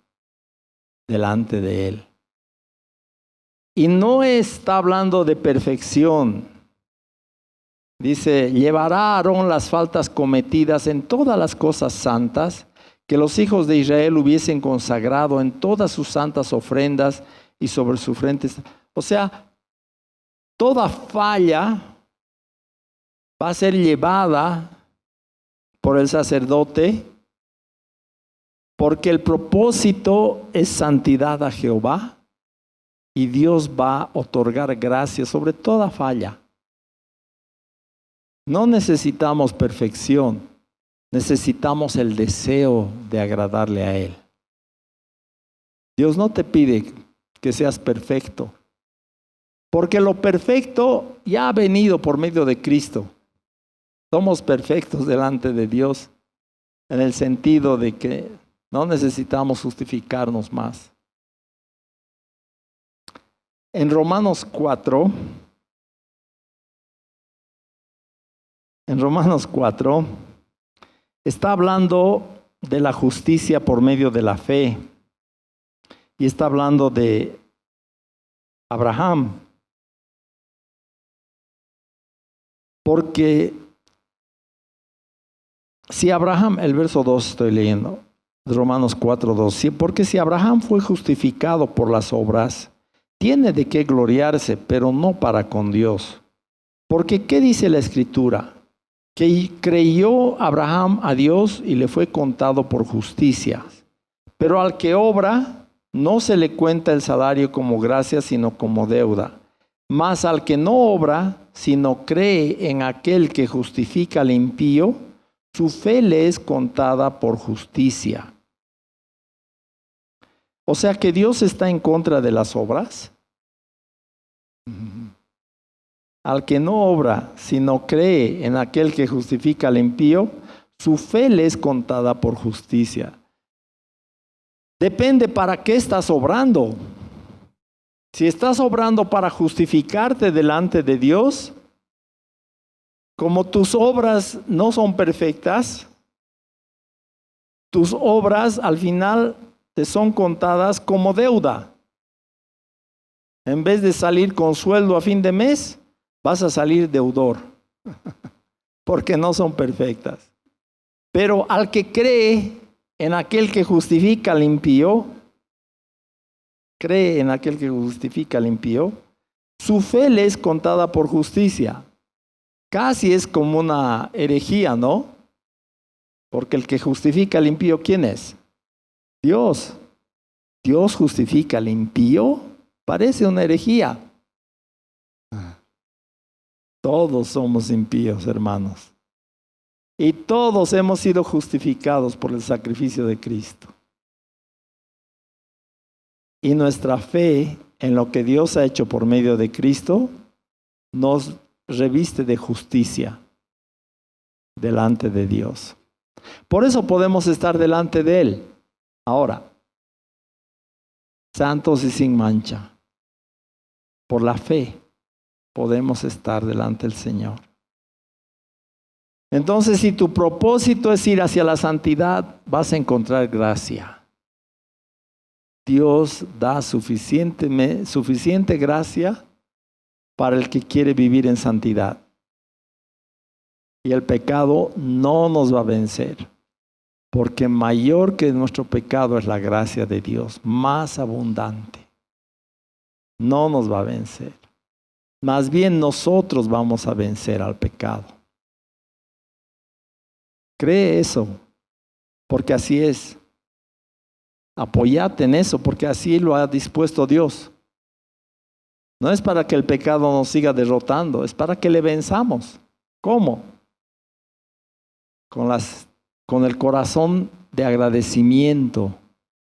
delante de Él. Y no está hablando de perfección. Dice, llevará a Aarón las faltas cometidas en todas las cosas santas que los hijos de Israel hubiesen consagrado en todas sus santas ofrendas, y sobre su frente. O sea, toda falla va a ser llevada por el sacerdote, porque el propósito es santidad a Jehová, y Dios va a otorgar gracia sobre toda falla. No necesitamos perfección, necesitamos el deseo de agradarle a Él. Dios no te pide que seas perfecto, porque lo perfecto ya ha venido por medio de Cristo. Somos perfectos delante de Dios en el sentido de que no necesitamos justificarnos más. En Romanos 4, está hablando de la justicia por medio de la fe. Y está hablando de Abraham. Porque si Abraham, el verso 2 estoy leyendo, Romanos 4, 2. Porque si Abraham fue justificado por las obras, tiene de qué gloriarse, pero no para con Dios. Porque ¿qué dice la Escritura? Que creyó Abraham a Dios y le fue contado por justicia. Pero al que obra, no se le cuenta el salario como gracia, sino como deuda. Mas al que no obra, sino cree en aquel que justifica al impío, su fe le es contada por justicia. O sea que Dios está en contra de las obras. Al que no obra, sino cree en aquel que justifica al impío, su fe le es contada por justicia. Depende para qué estás obrando. Si estás obrando para justificarte delante de Dios, como tus obras no son perfectas, tus obras al final te son contadas como deuda. En vez de salir con sueldo a fin de mes, vas a salir deudor, porque no son perfectas. Pero al que cree en aquel que justifica al impío, su fe le es contada por justicia. Casi es como una herejía, ¿no? Porque el que justifica al impío, ¿quién es? Dios. Dios justifica al impío, parece una herejía. Todos somos impíos, hermanos. Y todos hemos sido justificados por el sacrificio de Cristo. Y nuestra fe en lo que Dios ha hecho por medio de Cristo nos reviste de justicia. delante de Dios. Por eso podemos estar delante de Él. Ahora, santos y sin mancha. Por la fe podemos estar delante del Señor. Entonces, si tu propósito es ir hacia la santidad, vas a encontrar gracia. Dios da suficiente gracia para el que quiere vivir en santidad. Y el pecado no nos va a vencer, porque mayor que nuestro pecado es la gracia de Dios, más abundante. No nos va a vencer. Más bien nosotros vamos a vencer al pecado. Cree eso, porque así es. Apóyate en eso, porque así lo ha dispuesto Dios. No es para que el pecado nos siga derrotando, es para que le venzamos. ¿Cómo? Con el corazón de agradecimiento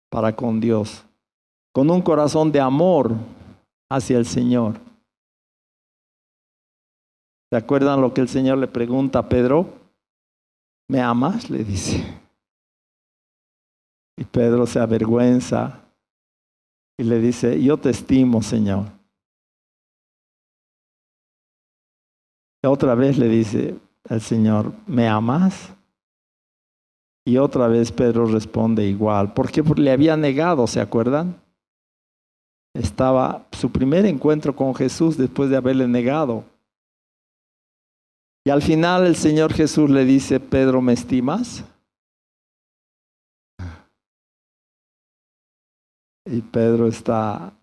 para con Dios, con un corazón de amor hacia el Señor. ¿Se acuerdan lo que el Señor le pregunta a Pedro? ¿Me amas?, le dice. Y Pedro se avergüenza y le dice, yo te estimo, Señor. Y otra vez le dice al Señor, ¿me amas? Y otra vez Pedro responde igual. ¿Por qué? Porque le había negado, ¿se acuerdan? Estaba su primer encuentro con Jesús después de haberle negado. Y al final el Señor Jesús le dice, Pedro, ¿me estimas? Y Pedro está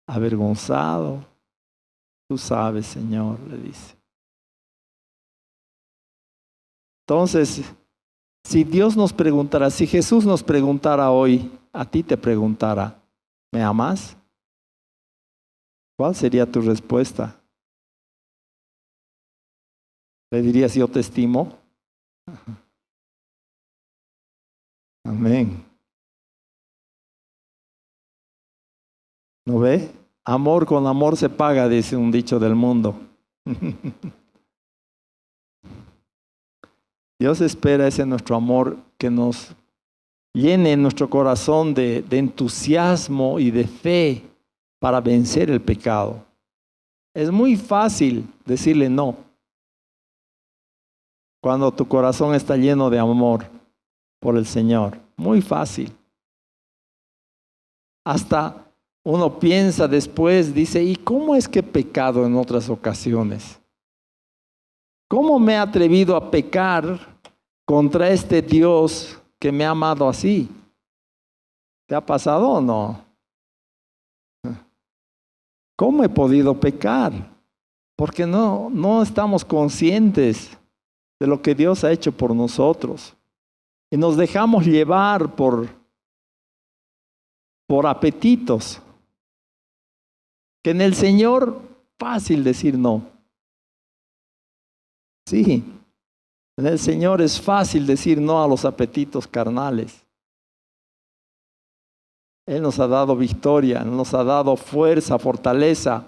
avergonzado. Tú sabes, Señor, le dice. Entonces, si Dios nos preguntara, si Jesús nos preguntara hoy, a ti te preguntara, ¿me amas? ¿Cuál sería tu respuesta? ¿Le dirías, yo te estimo? Amén. ¿No ve? Amor con amor se paga, dice un dicho del mundo. Dios espera ese nuestro amor que nos llene nuestro corazón de entusiasmo y de fe para vencer el pecado. Es muy fácil decirle no cuando tu corazón está lleno de amor por el Señor. Muy fácil. Hasta uno piensa después, dice, ¿y cómo es que he pecado en otras ocasiones? ¿Cómo me he atrevido a pecar contra este Dios que me ha amado así? ¿Te ha pasado o no? ¿Cómo he podido pecar? Porque no estamos conscientes de lo que Dios ha hecho por nosotros. Y nos dejamos llevar por apetitos. Que en el Señor, fácil decir no. Sí, en el Señor es fácil decir no a los apetitos carnales. Él nos ha dado victoria, nos ha dado fuerza, fortaleza,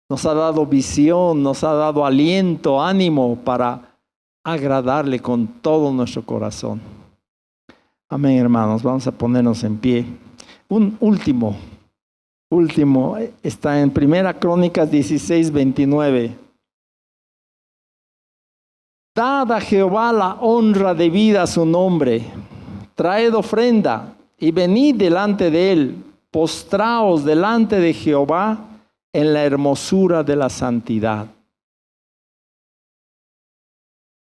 nos ha dado visión, nos ha dado aliento, ánimo para agradarle con todo nuestro corazón. Amén, hermanos. Vamos a ponernos en pie. Un último, está en 1 Crónicas 16:29. Dad a Jehová la honra debida a su nombre. Traed ofrenda y venid delante de él. Postraos delante de Jehová en la hermosura de la santidad.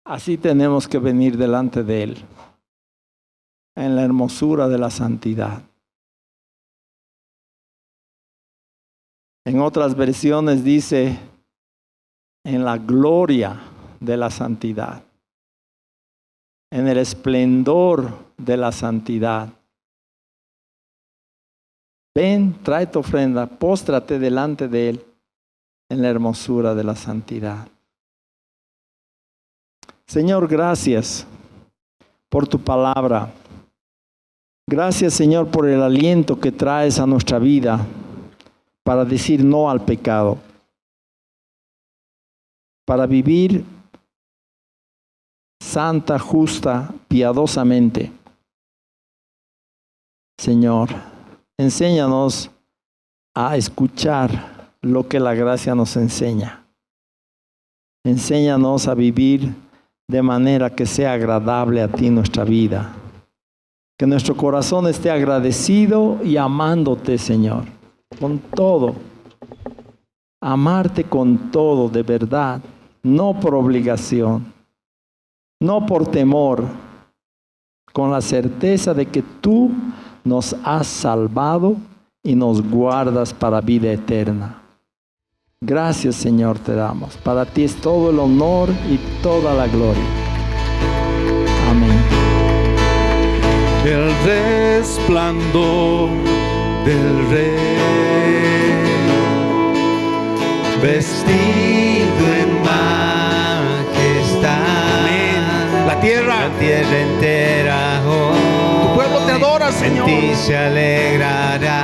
Así tenemos que venir delante de él, en la hermosura de la santidad. En otras versiones dice, en la gloria de la santidad, en el esplendor de la santidad. Ven, trae tu ofrenda, póstrate delante de él en la hermosura de la santidad. Señor, gracias por tu palabra. Gracias, Señor, por el aliento que traes a nuestra vida para decir no al pecado, para vivir santa, justa, piadosamente. Señor, enséñanos a escuchar lo que la gracia nos enseña. Enséñanos a vivir de manera que sea agradable a ti nuestra vida. Que nuestro corazón esté agradecido y amándote, Señor, con todo. Amarte con todo, de verdad, no por obligación, no por temor, con la certeza de que tú nos has salvado y nos guardas para vida eterna. Gracias, Señor, te damos. Para ti es todo el honor y toda la gloria. Amén. El resplandor del Rey, vestido en majestad. amén. La tierra Entera, tu pueblo te adora, Señor. en ti se alegrará.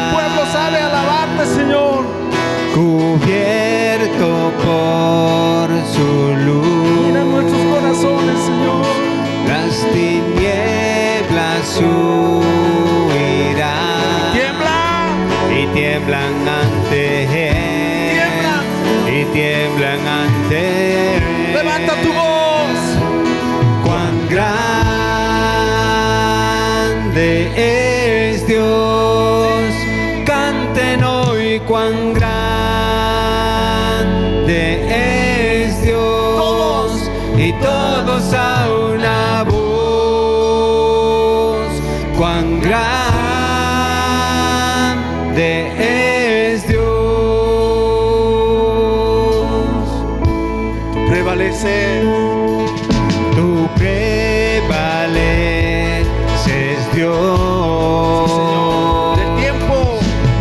Tu pueblo sabe alabarte, Señor. Cubierto por su luz, Mira nuestros corazones, Señor. las tinieblas huirán. Tiembla, Y tiemblan ante él. tiembla. Y tiemblan ante él. Levanta tu voz. Cuán grande es Dios. Canten hoy cuán grande es Dios. Y todos a una voz. Cuán grande es Dios. Prevalece. Tú prevaleces, Dios. Sí, Señor. Del tiempo.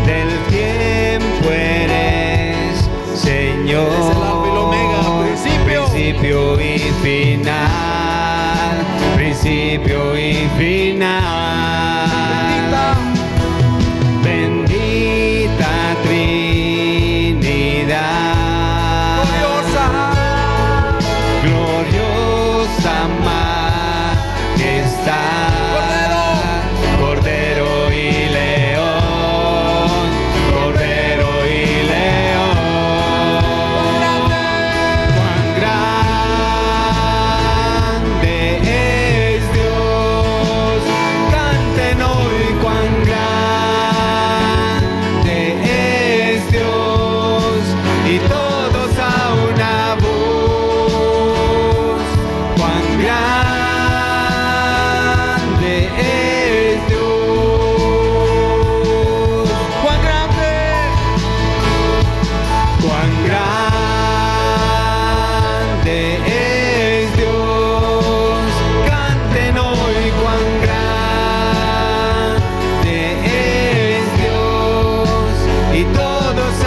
Del tiempo eres, Señor. Eres el alfa y el omega, principio. Principio y final. Principio y final. Bendita, Bendita Trinidad. gloriosa, Gloriosa majestad. Cordero y león. Cordero y león. Cuán grande es Dios. Canten hoy cuán grande es Dios. Y todos a una voz. Cuán grande es Dios. cuán grande. Cuán grande es Dios. Canten hoy cuán grande es Dios. Y todos a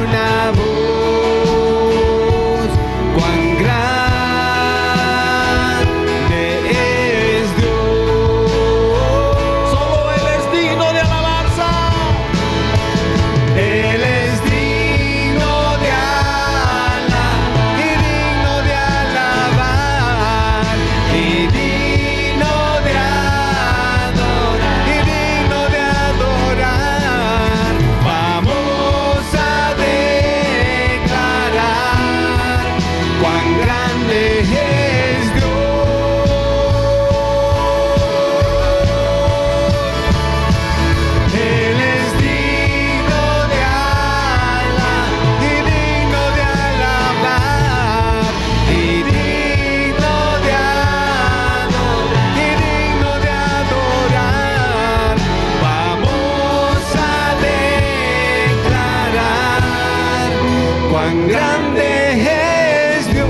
una voz. Cuán grande es Dios. Solo Él es digno de alabanza. Él es digno de alabar y digno de adorar y digno de adorar. Vamos a declarar cuán grande es Dios. Él es digno de alabar y digno de adorar. Vamos a declarar cuán grande es Dios.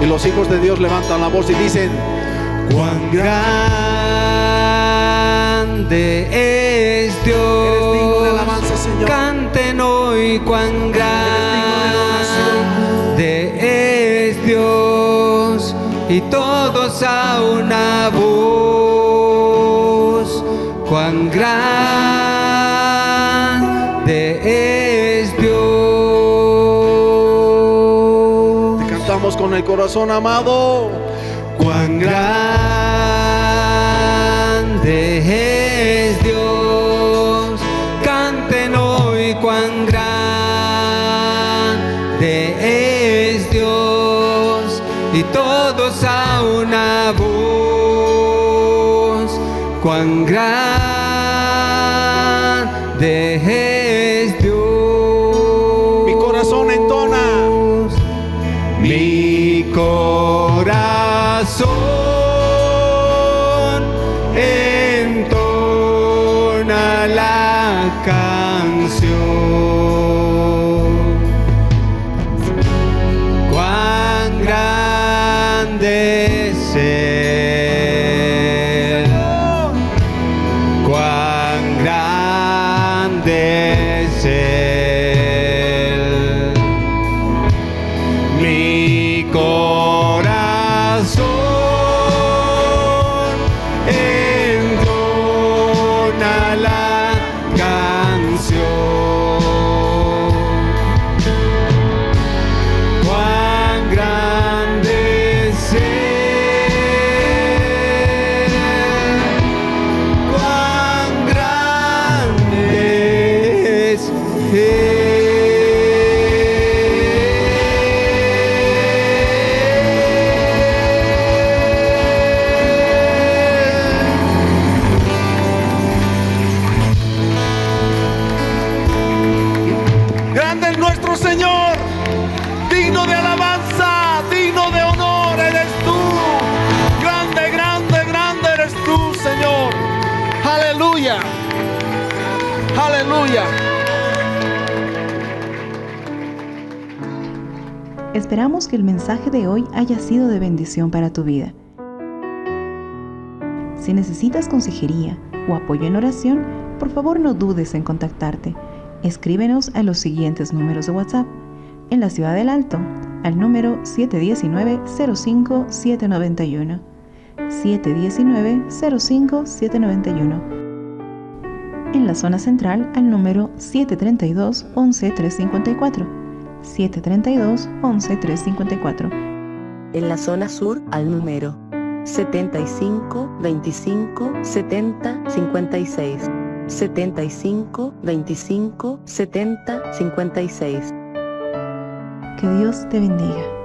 Y los hijos de Dios levantan la voz y dicen: Cuán grande es Dios. Eres digno de alabanza, Señor. Canten hoy cuán grande es Dios. Y todos a una voz. Cuán grande es Dios. Te cantamos cantemos con el corazón, amado. Cuán grande es Dios, canten hoy cuán grande es Dios, y todos a una voz, cuán grande es Dios. Mi corazón entona. Mi corazón entona la canción. Cuán grande es Él, cuán grande es Él. Mi corazón entona la canción. Cuán grande es Él, cuán grande es Él. Grande es nuestro Señor, digno de alabanza, digno de honor eres tú. Grande, grande, grande eres tú, Señor. Aleluya, aleluya. Esperamos que el mensaje de hoy haya sido de bendición para tu vida. Si necesitas consejería o apoyo en oración, por favor no dudes en contactarte. Escríbenos a los siguientes números de WhatsApp. En la Ciudad del Alto, al número 719-05-791. 719-05-791. En la zona central, al número 732-11354. 732-11354. En la zona sur, al número 75 25 70 56. 75 25 70 56. Que Dios te bendiga.